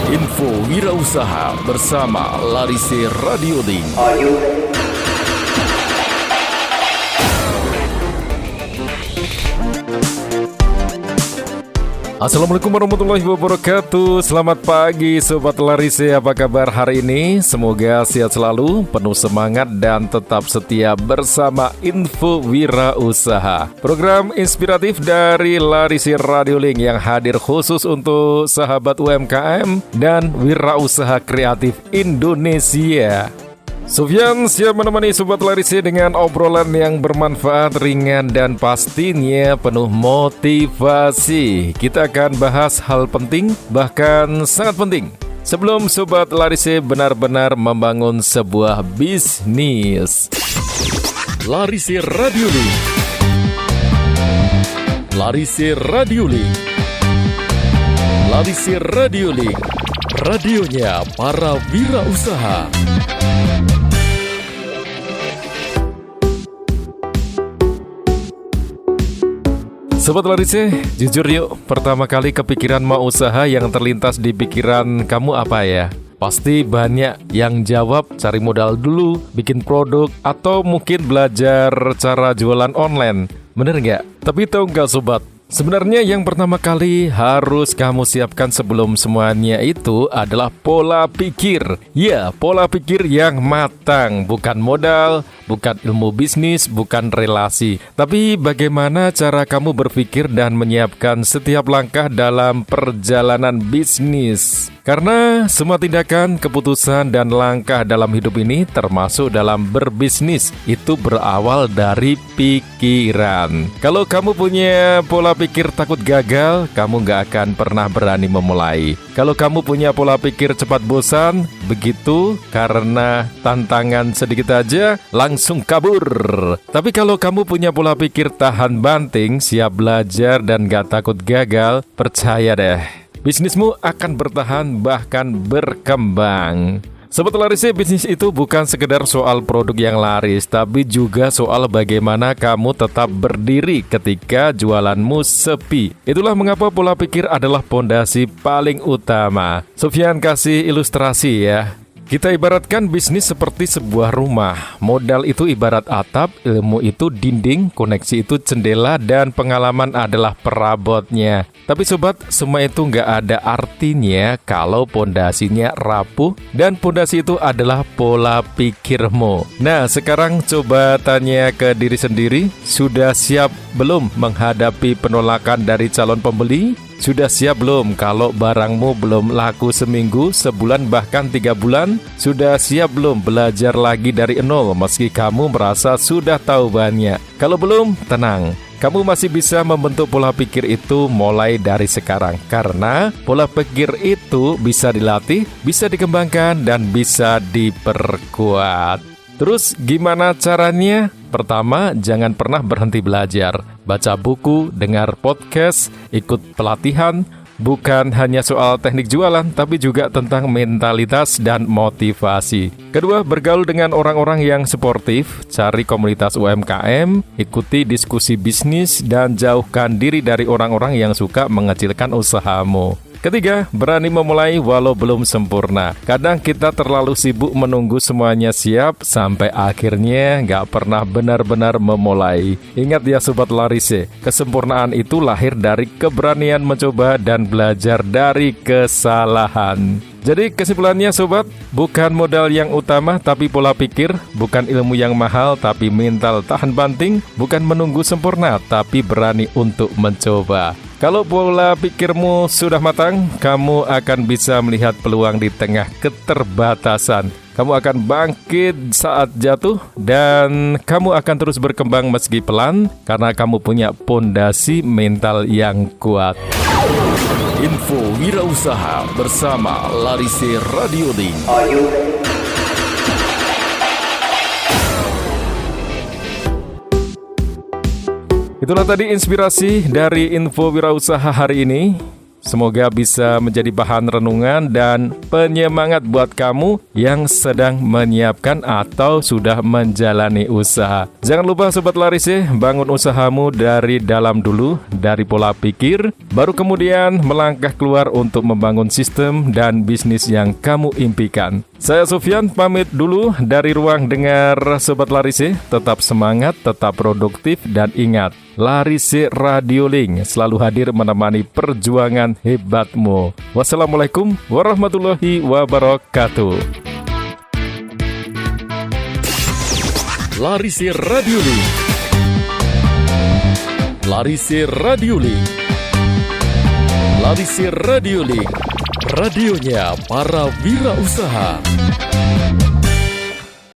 Info Wirausaha bersama Larise Radio Link. Assalamualaikum warahmatullahi wabarakatuh. Selamat pagi Sobat Larise, apa kabar hari ini? Semoga sehat selalu, penuh semangat dan tetap setia bersama Info Wirausaha, program inspiratif dari Larise Radio Link yang hadir khusus untuk sahabat UMKM dan wirausaha kreatif Indonesia. Sufyan siap menemani Sobat Larise dengan obrolan yang bermanfaat, ringan, dan pastinya penuh motivasi. Kita akan bahas hal penting, bahkan sangat penting, sebelum Sobat Larise benar-benar membangun sebuah bisnis. Larise Radio Link. Larise Radio Link. Larise Radio Link. Radionya para wirausaha. Sobat Larise, jujur yuk, pertama kali kepikiran mau usaha yang terlintas di pikiran kamu apa ya? Pasti banyak yang jawab cari modal dulu, bikin produk, atau mungkin belajar cara jualan online. Bener nggak? Tapi tahu nggak sobat? Sebenarnya yang pertama kali harus kamu siapkan sebelum semuanya itu adalah pola pikir. Ya, pola pikir yang matang, bukan modal, bukan ilmu bisnis, bukan relasi. Tapi bagaimana cara kamu berpikir dan menyiapkan setiap langkah dalam perjalanan bisnis. Karena semua tindakan, keputusan, dan langkah dalam hidup ini termasuk dalam berbisnis, itu berawal dari pikiran. Kalau kamu punya pola pikir takut gagal, kamu gak akan pernah berani memulai. Kalau kamu punya pola pikir cepat bosan, begitu karena tantangan sedikit aja langsung kabur. Tapi kalau kamu punya pola pikir tahan banting, siap belajar dan gak takut gagal, percaya deh, bisnismu akan bertahan bahkan berkembang. Sobat Larise, bisnis itu bukan sekedar soal produk yang laris, tapi juga soal bagaimana kamu tetap berdiri ketika jualanmu sepi. Itulah mengapa pola pikir adalah pondasi paling utama. Sufyan kasih ilustrasi ya. Kita ibaratkan bisnis seperti sebuah rumah. Modal itu ibarat atap, ilmu itu dinding, koneksi itu jendela, dan pengalaman adalah perabotnya. Tapi sobat, semua itu nggak ada artinya kalau pondasinya rapuh, dan pondasi itu adalah pola pikirmu. Nah, sekarang coba tanya ke diri sendiri, sudah siap belum menghadapi penolakan dari calon pembeli? Sudah siap belum kalau barangmu belum laku seminggu, sebulan, bahkan 3 bulan? Sudah siap belum belajar lagi dari nol meski kamu merasa sudah tahu banyak? Kalau belum, tenang. Kamu masih bisa membentuk pola pikir itu mulai dari sekarang. Karena pola pikir itu bisa dilatih, bisa dikembangkan, dan bisa diperkuat. Terus gimana caranya? Pertama, jangan pernah berhenti belajar. Baca buku, dengar podcast, ikut pelatihan. Bukan hanya soal teknik jualan, tapi juga tentang mentalitas dan motivasi. Kedua, bergaul dengan orang-orang yang suportif. Cari komunitas UMKM, ikuti diskusi bisnis, dan jauhkan diri dari orang-orang yang suka mengecilkan usahamu. Ketiga, berani memulai walau belum sempurna. Kadang kita terlalu sibuk menunggu semuanya siap sampai akhirnya nggak pernah benar-benar memulai. Ingat ya Sobat Larise, kesempurnaan itu lahir dari keberanian mencoba dan belajar dari kesalahan. Jadi kesimpulannya sobat, bukan modal yang utama tapi pola pikir, bukan ilmu yang mahal tapi mental tahan banting, bukan menunggu sempurna tapi berani untuk mencoba. Kalau pola pikirmu sudah matang, kamu akan bisa melihat peluang di tengah keterbatasan. Kamu akan bangkit saat jatuh dan kamu akan terus berkembang meski pelan karena kamu punya pondasi mental yang kuat. Info Wirausaha bersama Larise Radio Link. Itulah tadi inspirasi dari Info Wirausaha hari ini. Semoga bisa menjadi bahan renungan dan penyemangat buat kamu yang sedang menyiapkan atau sudah menjalani usaha. Jangan lupa Sobat Laris ya, bangun usahamu dari dalam dulu, dari pola pikir, baru kemudian melangkah keluar untuk membangun sistem dan bisnis yang kamu impikan. Saya Sufyan pamit dulu dari ruang dengar Sobat Laris ya. Tetap semangat, tetap produktif, dan ingat, Laris Radio Link selalu hadir menemani perjuangan hebatmu. Wassalamualaikum warahmatullahi wabarakatuh. Laris Radio Link. Laris Radio Link. Laris Radio Link. Radionya para wirausaha.